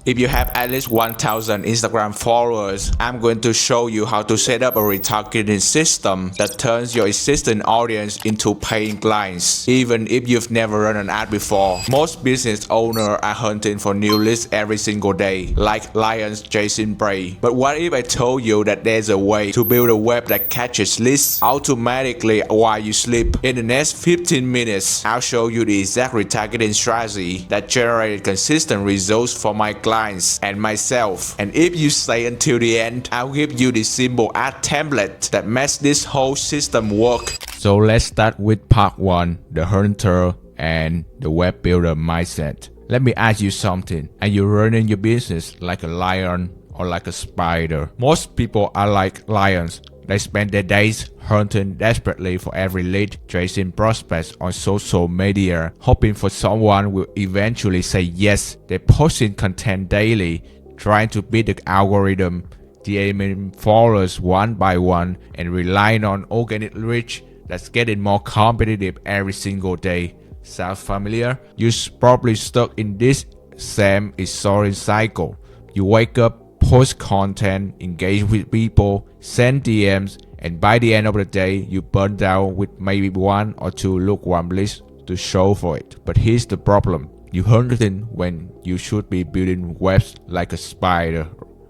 If you have at least 1000 Instagram followers, I'm going to show you how to set up a retargeting system that turns your existing audience into paying clients, even if you've never run an ad before. Most business owners are hunting for new leads every single day, like lions chasing prey. But what if I told you that there's a way to build a web that catches leads automatically while you sleep? In the next 15 minutes, I'll show you the exact retargeting strategy that generated consistent results for my clients and myself. And if you stay until the end, I'll give you the simple ad template that makes this whole system work. So let's start with part 1, the hunter and the web builder mindset. Let me ask you something. Are you running your business like a lion or like a spider? Most people are like lions. They spend their days hunting desperately for every lead, chasing prospects on social media, hoping for someone will eventually say yes. They're posting content daily, trying to beat the algorithm, DMing followers one by one, and relying on organic reach that's getting more competitive every single day. Sound familiar? You're probably stuck in this same exhausting cycle. You wake up, post content, engage with people, send DMs, and by the end of the day, you burn down with maybe 1 or 2 lukewarm leads to show for it. But here's the problem. You hunting when you should be building webs like a spider.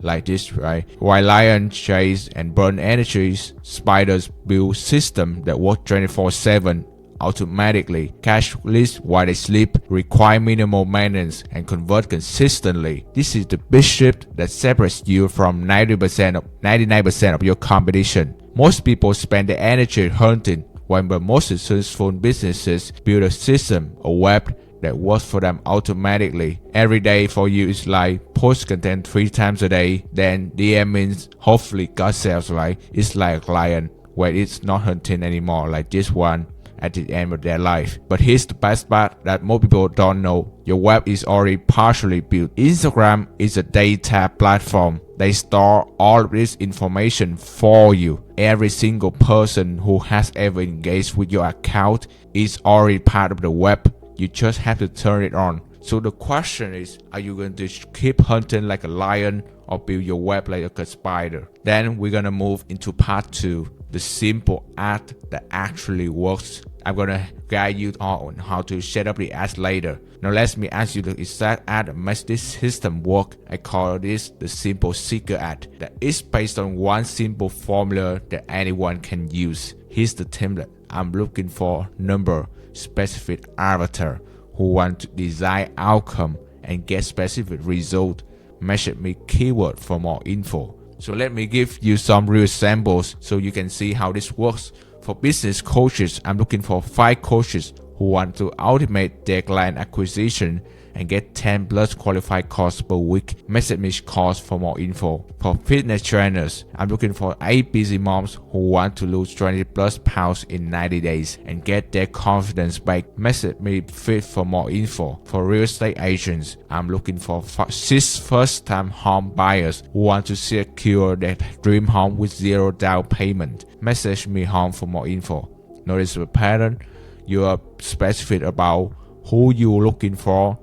Like this, right? While lions chase and burn energies, spiders build systems that work 24/7. Automatically catch leads while they sleep, require minimal maintenance, and convert consistently. This is the big shift that separates you from 99% of your competition. Most people spend their energy hunting, while the most successful businesses build a system, a web that works for them automatically. Every day for you is like post content 3 times a day, then DM means hopefully got sales, right? It's like a lion where it's not hunting anymore like this one at the end of their life. But here's the best part that most people don't know. Your web is already partially built. Instagram is a data platform. They store all of this information for you. Every single person who has ever engaged with your account is already part of the web. You just have to turn it on. So the question is, are you going to keep hunting like a lion or build your web like a spider? Then we're gonna move into part 2, the simple ad that actually works. I'm gonna guide you on how to set up the ads later. Now let me ask you the exact ad that makes this system work. I call this the simple seeker ad that is based on one simple formula that anyone can use. Here's the template. I'm looking for number specific avatar who want to design outcome and get specific result. Message me keyword for more info. So let me give you some real samples so you can see how this works. For business coaches, I'm looking for 5 coaches who want to automate their client acquisition and get 10 plus qualified calls per week. Message me calls for more info. For fitness trainers, I'm looking for 8 busy moms who want to lose 20 plus pounds in 90 days and get their confidence back. Message me fit for more info. For real estate agents, I'm looking for 6 first-time home buyers who want to secure their dream home with 0 down payment. Message me home for more info. Notice the pattern. You are specific about who you're looking for,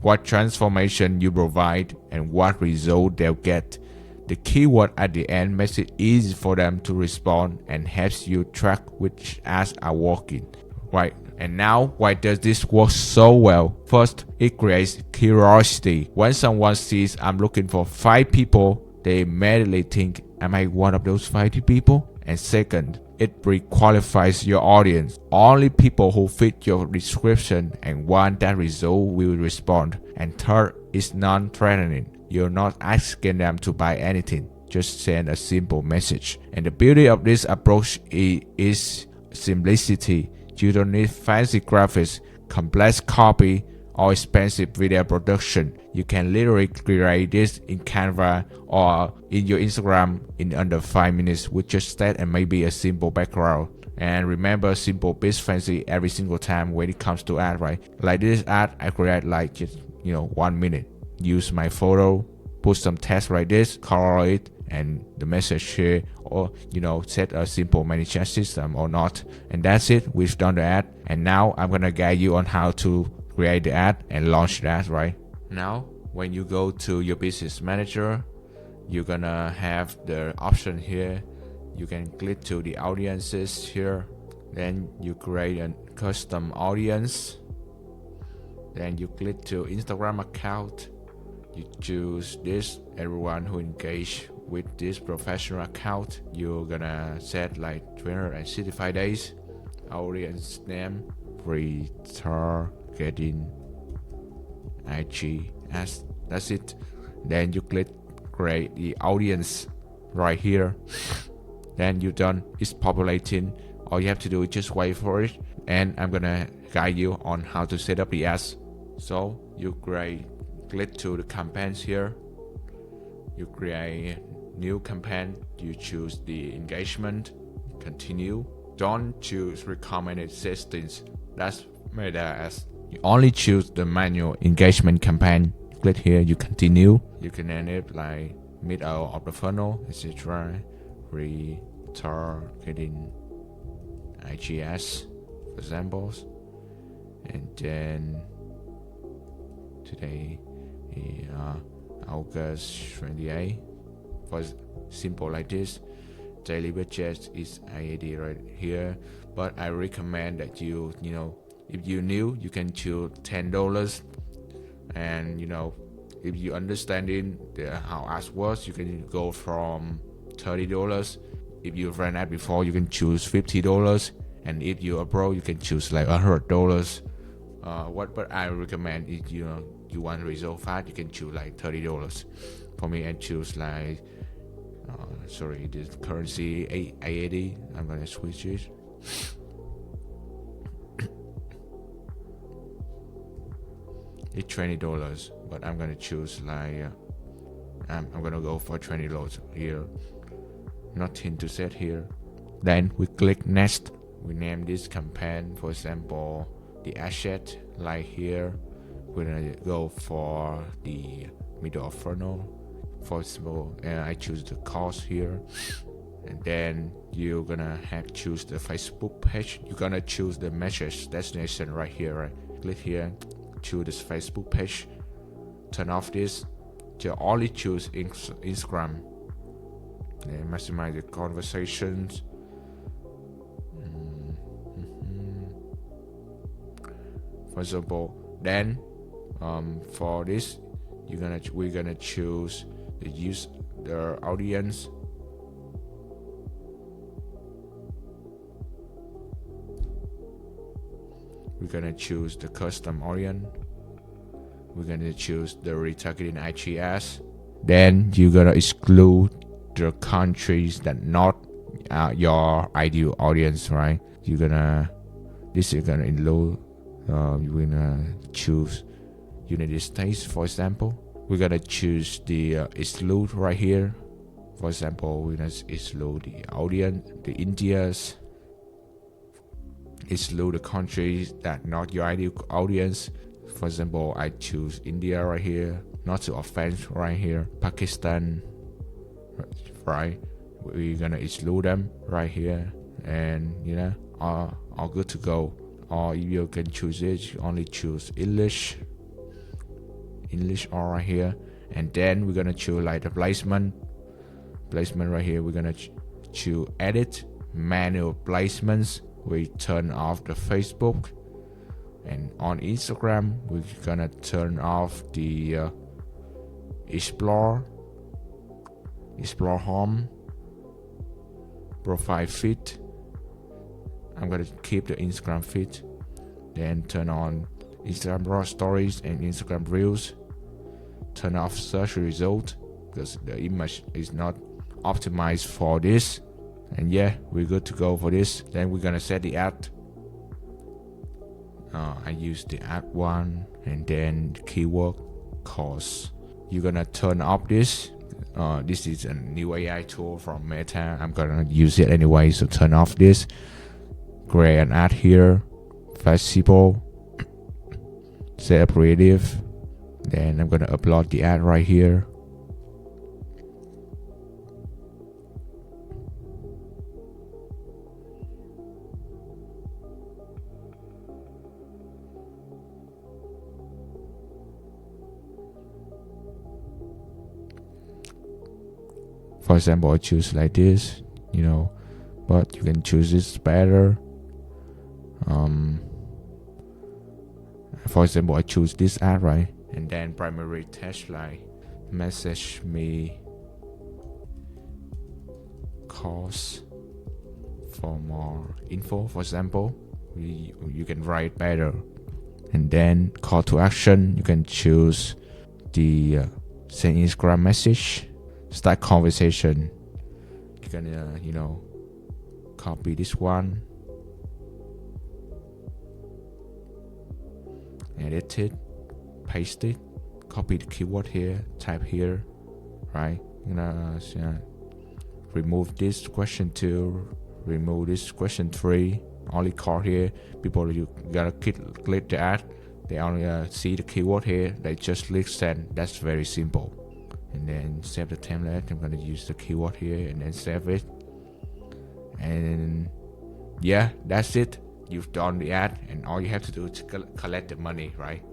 what transformation you provide, and what result they'll get. The keyword at the end makes it easy for them to respond and helps you track which ads are working. Right, and now why does this work so well? First, it creates curiosity. When someone sees I'm looking for 5 people, they immediately think, am I one of those 5 people? And second, it pre-qualifies your audience. Only people who fit your description and want that result will respond. And third, it's non-threatening. You're not asking them to buy anything. Just send a simple message. And the beauty of this approach is simplicity. You don't need fancy graphics, complex copy, or expensive video production. You can literally create this in Canva or in your Instagram in under 5 minutes with just that and maybe a simple background. And remember, simple beats fancy every single time when it comes to ad, right? Like this ad, I create like just 1 minute. Use my photo, put some text like this, color it, and the message here, or set a simple managed chat system or not. And that's it. We've done the ad, and now I'm gonna guide you on how to create the ad and launch the ad, right? Now when you go to your business manager, you're gonna have the option here. You can click to the audiences here, then you create a custom audience, then you click to Instagram account. You choose this, everyone who engage with this professional account. You're gonna set like 365 days. Audience name, retargeting IG as that's it. Then you click create the audience right here. Then you're done. It's populating. All you have to do is just wait for it, and I'm gonna guide you on how to set up the ads. So you click to the campaigns here. You create new campaign. You choose the engagement. Continue. Don't choose recommended listings. That's made as you only choose the manual engagement campaign. Click here. You continue. You can end it like middle of the funnel, etc. Retargeting IGS, for examples, and then today is August 28. For simple like this, daily budget is AAD right here, but I recommend that you if you're new, you can choose $10, and if you understanding how ads works, you can go from $30. If you've ran ad before, you can choose $50, and if you're a pro, you can choose like $100. What I recommend is you want result fast, you can choose like $30. For me, I choose like this currency AAD. I'm gonna switch it. It's $20, but I'm gonna choose like I'm gonna go for $20 here. Nothing to set here. Then we click next. We name this campaign, for example, the asset. Like here, we're gonna go for the middle of funnel. For example, I choose the cost here, and then you're gonna choose the Facebook page. You're gonna choose the message destination right here. Right, click here, choose this Facebook page. Turn off this. You only choose Instagram. And maximize the conversations. For example, then for this, we're gonna choose the audience. We're gonna choose the custom audience. We're gonna choose the retargeting IGS. Then you're gonna exclude the countries that not your ideal audience, right? You're gonna include. We're gonna choose United States, for example. We're gonna choose the exclude right here. For example, we're gonna exclude the audience, the Indias. Exclude the countries that not your ideal audience. For example, I choose India right here. Not to offend right here. Pakistan, right? We're gonna exclude them right here, and all good to go. Or if you can choose it, you only choose English all right here, and then we're gonna choose like the placement right here. We're gonna choose edit manual placements. We turn off the Facebook, and on Instagram we're gonna turn off the explore home, profile feed. I'm gonna keep the Instagram feed, then turn on Instagram raw stories and Instagram reels. Turn off search result because the image is not optimized for this. And yeah, we're good to go for this. Then we're gonna set the ad. I use the ad one, and then the keyword cost. You're gonna turn off this. This is a new AI tool from Meta. I'm gonna use it anyway, so turn off this. Create an ad here, flexible, set up creative. Then I'm gonna upload the ad right here. For example, I choose like this, but you can choose this better. For example, I choose this ad, right? And then primary text like message me calls for more info. For example, you can write better. And then call to action, you can choose the send Instagram message, start conversation. You can copy this one, edit it, paste it, copy the keyword here, type here, right? Remove this question 2, remove this question 3. Only call here. People, you gotta click the ad. They only see the keyword here. They just click send. That's very simple. And then save the template. I'm gonna use the keyword here and then save it. And yeah, that's it. You've done the ad, and all you have to do is collect the money, right?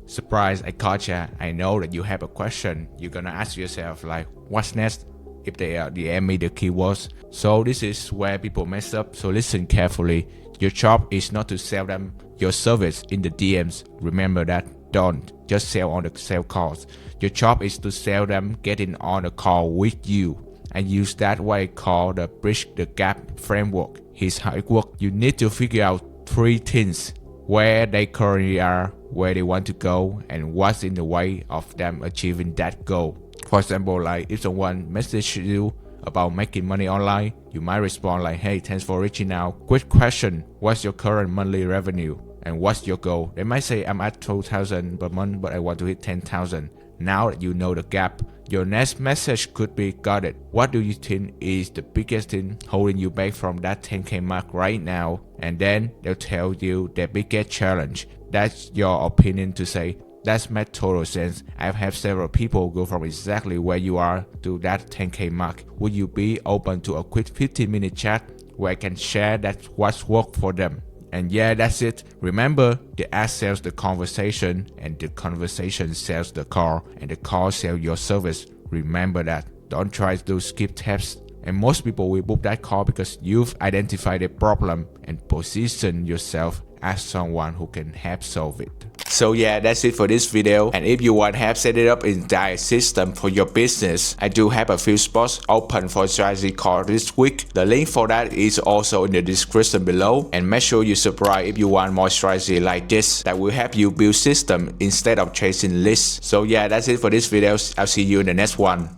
Surprise, I caught ya. I know that you have a question. You're gonna ask yourself like, what's next if they DM me the keywords? So this is where people mess up. So listen carefully. Your job is not to sell them your service in the DMs. Remember that. Don't just sell on the sale calls. Your job is to sell them getting on a call with you, and use that way called the bridge the gap framework. Here's how it works. You need to figure out 3 things: where they currently are, where they want to go, and what's in the way of them achieving that goal. For example, like if someone messages you about making money online, you might respond like, hey, thanks for reaching out. Quick question: what's your current monthly revenue? And what's your goal? They might say, I'm at 12,000 per month, but I want to hit 10,000. Now that you know the gap, your next message could be, got it. What do you think is the biggest thing holding you back from that 10K mark right now? And then they'll tell you their biggest challenge. That's your opinion to say, that's made total sense. I've had several people go from exactly where you are to that 10K mark. Would you be open to a quick 15-minute chat where I can share that what's worked for them? And yeah, that's it. Remember, the ad sells the conversation, and the conversation sells the call, and the call sells your service. Remember that. Don't try to skip steps. And most people will book that call because you've identified a problem and position yourself as someone who can help solve it. So yeah, that's it for this video. And if you want help set it up entire system for your business, I do have a few spots open for strategy call this week. The link for that is also in the description below. And make sure you subscribe if you want more strategy like this that will help you build system instead of chasing lists. So yeah, that's it for this video. I'll see you in the next one.